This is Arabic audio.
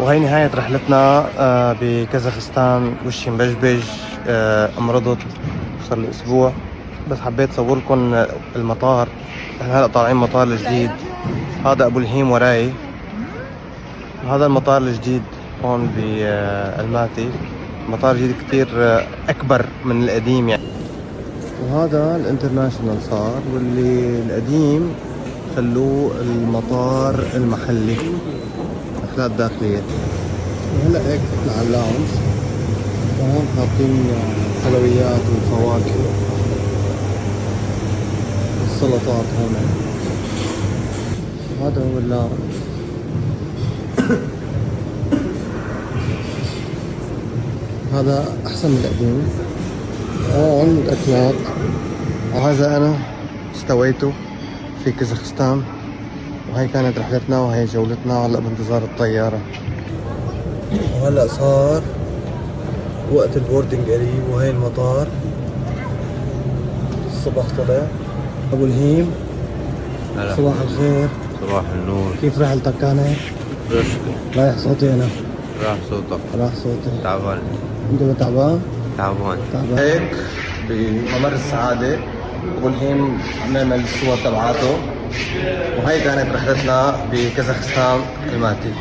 وهي نهاية رحلتنا بكازاخستان. وشي مبجبج، امرضت، صار لي اسبوع. بس حبيت اصور لكم المطار. احنا هلا طالعين مطار الجديد. هذا ابو الهيم وراي. هذا المطار الجديد هون بالماتي. مطار جديد كتير اكبر من القديم يعني. وهذا الانترناشونال صار، واللي القديم خلوه المطار المحلي، رحلات داخلية. وهلا هيك فتنا على اللاونج، وهون حاطين حلويات وفواكه والسلطات هون. هذا هو اللاونج. هذا أحسن من القديم. هون الأكلات. وهذا أنا استويته في كازاخستان. وهي كانت رحلتنا وهي جولتنا، وهلا بانتظار الطيارة. وهلا صار وقت البوردنج قريب، وهي المطار. الصبح طلع ابو الهيم. هلا. صباح الخير. صباح النور. كيف رحلتك كانت؟ رشقة. رايح صوتي انا. راح صوتك. راح صوتي. تعبان. انت تعبان؟ تعبان. هيك بممر السعادة ابو الهيم عمل الصور تبعاته. وهي كانت رحلتنا بكازاخستان الماتي.